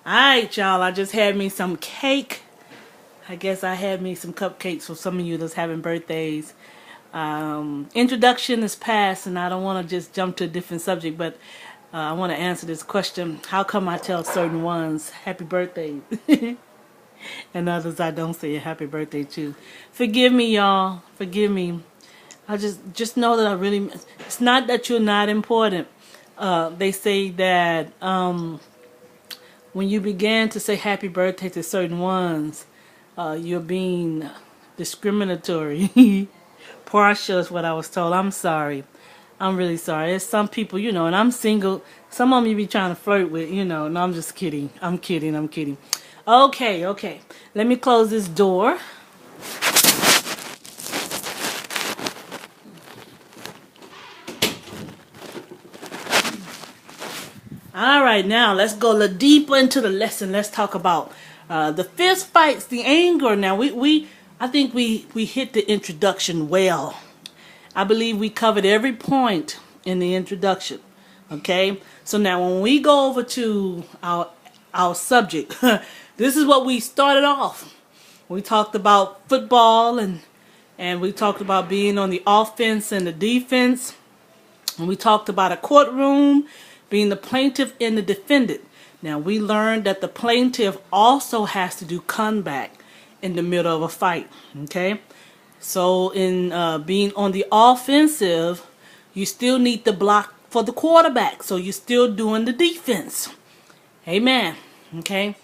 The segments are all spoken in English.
Alright, y'all, I just had me some cake. I guess I had me some cupcakes for some of you that's having birthdays. Introduction is past, and I don't want to just jump to a different subject, but I want to answer this question. How come I tell certain ones happy birthday and others I don't say a happy birthday to? Forgive me, y'all. Forgive me. I just know that I really, it's not that you're not important. They say that when you begin to say happy birthday to certain ones, you're being discriminatory. Partial is what I was told. I'm sorry. I'm really sorry. There's some people, and I'm single. Some of them you be trying to flirt with, No, I'm just kidding. I'm kidding. Okay. Let me close this door. All right, now let's go a little deeper into the lesson. Let's talk about the fist fights, the anger. Now I think we hit the introduction well. I believe we covered every point in the introduction. Okay, so now when we go over to our subject, this is what we started off. We talked about football and we talked about being on the offense and the defense. And we talked about a courtroom being the plaintiff and the defendant. Now we learned that the plaintiff also has to do comeback in the middle of a fight. Okay, so in being on the offensive, you still need to block for the quarterback. So you're still doing the defense. Amen. Okay.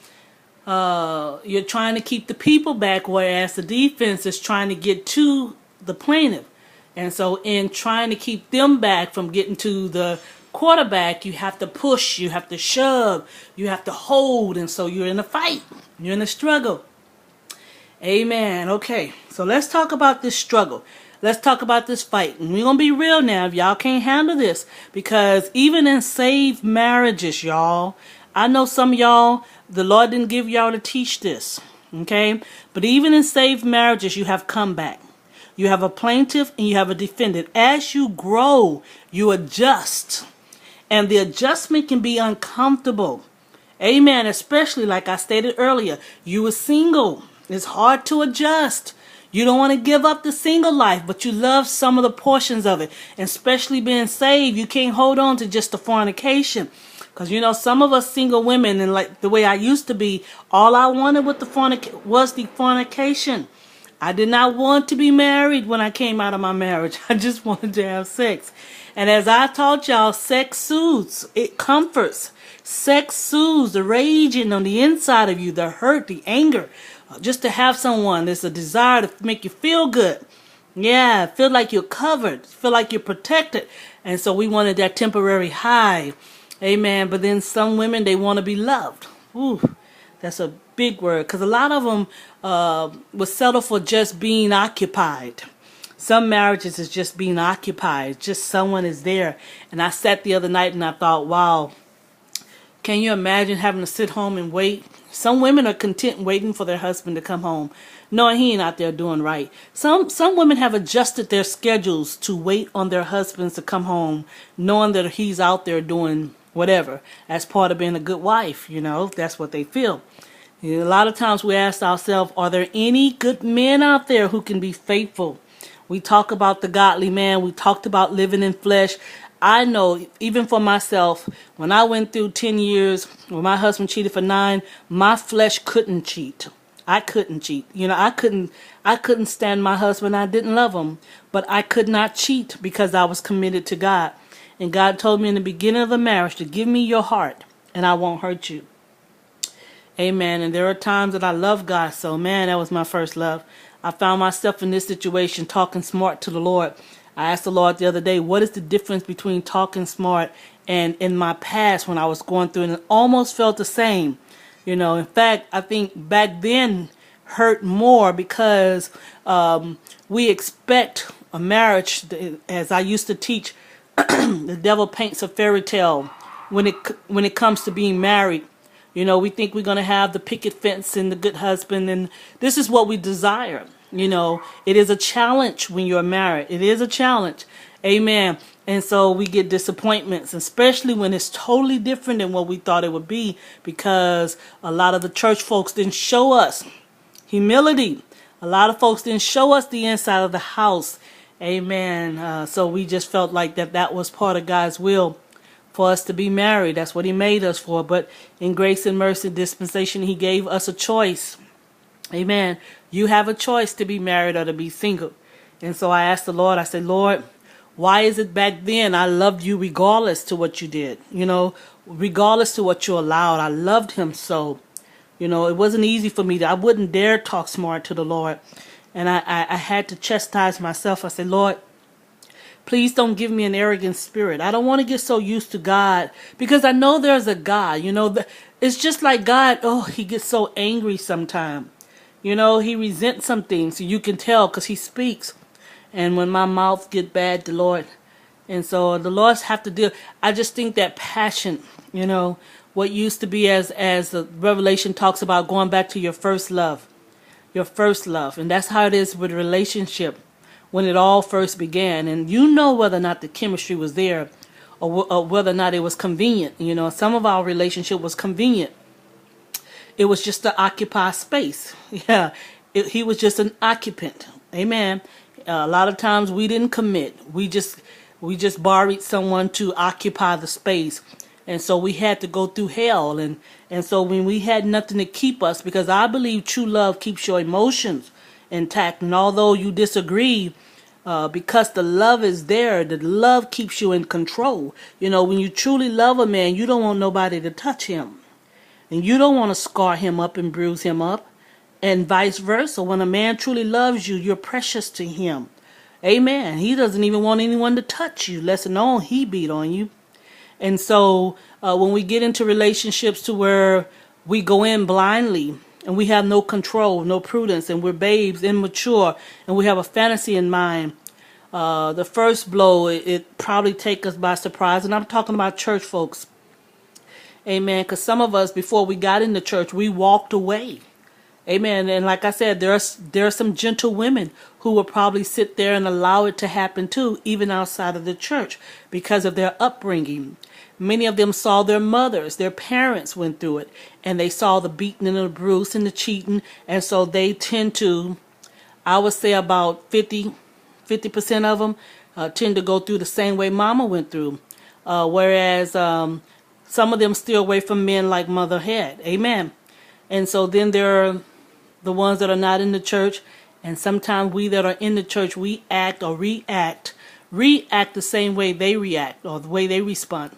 You're trying to keep the people back, whereas the defense is trying to get to the plaintiff. And so in trying to keep them back from getting to the quarterback, you have to push, you have to shove, you have to hold, and so you're in a fight. You're in a struggle. Amen. Okay, so let's talk about this struggle. Let's talk about this fight. And we're going to be real now if y'all can't handle this. Because even in saved marriages, y'all, I know some of y'all, the Lord didn't give y'all to teach this. Okay? But even in saved marriages, you have comeback. You have a plaintiff and you have a defendant. As you grow, you adjust. And the adjustment can be uncomfortable. Amen. Especially like I stated earlier, you were single. It's hard to adjust. You don't want to give up the single life, but you love some of the portions of it. And especially being saved, you can't hold on to just the fornication. Because, some of us single women, and like the way I used to be, all I wanted with was the fornication. I did not want to be married when I came out of my marriage. I just wanted to have sex. And as I taught y'all, sex soothes. It comforts. Sex soothes the raging on the inside of you, the hurt, the anger. Just to have someone, there's a desire to make you feel good. Yeah, feel like you're covered. Feel like you're protected. And so we wanted that temporary high. Amen. But then some women, they want to be loved. Ooh, that's a big word. Because a lot of them will settle for just being occupied. Some marriages is just being occupied. Just someone is there. And I sat the other night and I thought, wow, can you imagine having to sit home and wait? Some women are content waiting for their husband to come home, knowing he ain't out there doing right. Some women have adjusted their schedules to wait on their husbands to come home, knowing that he's out there doing whatever, as part of being a good wife. That's what they feel. A lot of times we ask ourselves, are there any good men out there who can be faithful? We talk about the godly man. We talked about living in flesh. I know, even for myself, when I went through 10 years, when my husband cheated for 9, my flesh couldn't cheat. I couldn't cheat. I couldn't stand my husband. I didn't love him, but I could not cheat because I was committed to God. And God told me in the beginning of the marriage to give me your heart and I won't hurt you. Amen. And there are times that I love God. So, man, that was my first love. I found myself in this situation talking smart to the Lord. I asked the Lord the other day, what is the difference between talking smart and in my past when I was going through, and it almost felt the same. In fact, I think back then hurt more because we expect a marriage, as I used to teach, the devil paints a fairy tale when it comes to being married. We think we're going to have the picket fence and the good husband, and this is what we desire. It is a challenge when you're married. It is a challenge. Amen. And so we get disappointments, especially when it's totally different than what we thought it would be, because a lot of the church folks didn't show us humility. A lot of folks didn't show us the inside of the house. Amen. So we just felt like that was part of God's will for us to be married. That's what he made us for. But in grace and mercy dispensation, he gave us a choice. Amen. You have a choice to be married or to be single. And so I asked the Lord, I said, Lord, why is it back then I loved you regardless to what you did? Regardless to what you allowed. I loved him so. It wasn't easy for me. I wouldn't dare talk smart to the Lord. And I had to chastise myself. I said, Lord, please don't give me an arrogant spirit. I don't want to get so used to God, because I know there's a God. It's just like God, he gets so angry sometimes. He resents some things. So you can tell because he speaks. And when my mouth get bad, the Lord. And so the Lord's have to deal. I just think that passion, what used to be, as the Revelation talks about, going back to your first love. Your first love. And that's how it is with a relationship when it all first began. And whether or not the chemistry was there, or whether or not it was convenient. Some of our relationship was convenient. It was just to occupy space. Yeah, he was just an occupant. Amen. A lot of times we didn't commit. We just borrowed someone to occupy the space. And so we had to go through hell. And so when we had nothing to keep us, because I believe true love keeps your emotions intact. And although you disagree, because the love is there, the love keeps you in control. When you truly love a man, you don't want nobody to touch him. And you don't want to scar him up and bruise him up. And vice versa. When a man truly loves you, you're precious to him. Amen. He doesn't even want anyone to touch you, less alone he beat on you. And so when we get into relationships to where we go in blindly and we have no control, no prudence, and we're babes, immature, and we have a fantasy in mind, the first blow, it probably take us by surprise. And I'm talking about church folks. Amen. Because some of us, before we got into church, we walked away. Amen. And like I said, there are some gentle women who will probably sit there and allow it to happen too, even outside of the church, because of their upbringing. Many of them saw their mothers, their parents went through it, and they saw the beating and the bruise and the cheating. And so they tend to, I would say about 50% of them tend to go through the same way mama went through. Whereas some of them steer away from men like mother had. Amen. And so then there are the ones that are not in the church. And sometimes we that are in the church, we act or react the same way they react or the way they respond.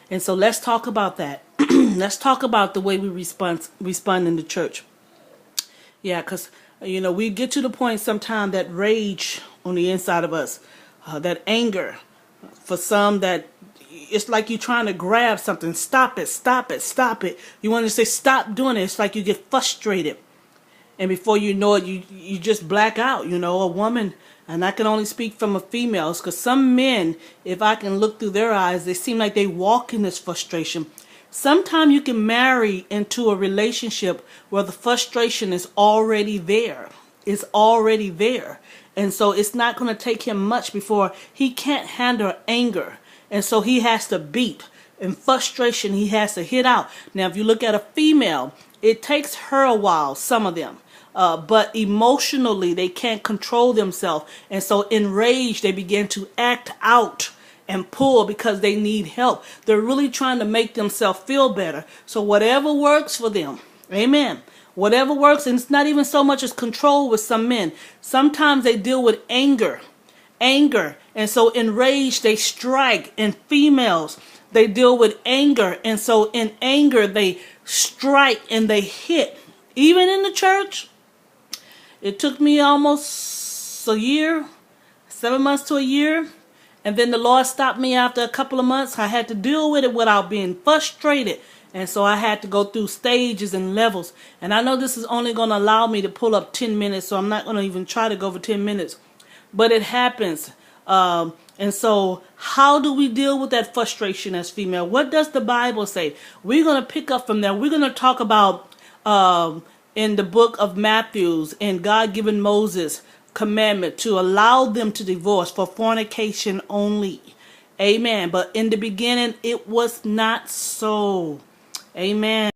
And so let's talk about that. Let's talk about the way we respond in the church. Yeah, because, we get to the point sometimes that rage on the inside of us, that anger. For some, that it's like you're trying to grab something. Stop it, stop it, stop it. You want to say, stop doing it. It's like you get frustrated. And before you know it, you just black out. A woman, and I can only speak from a female, because some men, if I can look through their eyes, they seem like they walk in this frustration. Sometimes you can marry into a relationship where the frustration is already there. It's already there. And so it's not going to take him much before he can't handle anger. And so he has to beat. In frustration, he has to hit out. Now, if you look at a female, it takes her a while, some of them. But emotionally, they can't control themselves. And so in rage, they begin to act out and pull because they need help. They're really trying to make themselves feel better. So whatever works for them, amen. Whatever works, and it's not even so much as control with some men. Sometimes they deal with anger. And so in rage, they strike. In females, they deal with anger. And so in anger, they strike and they hit. Even in the church, it took me almost a year, 7 months to a year. And then the Lord stopped me after a couple of months. I had to deal with it without being frustrated. And so I had to go through stages and levels. And I know this is only going to allow me to pull up 10 minutes. So I'm not going to even try to go for 10 minutes. But it happens. And so how do we deal with that frustration as female? What does the Bible say? We're going to pick up from there. We're going to talk about in the book of Matthew, and God given Moses commandment to allow them to divorce for fornication only. Amen. But in the beginning, it was not so. Amen.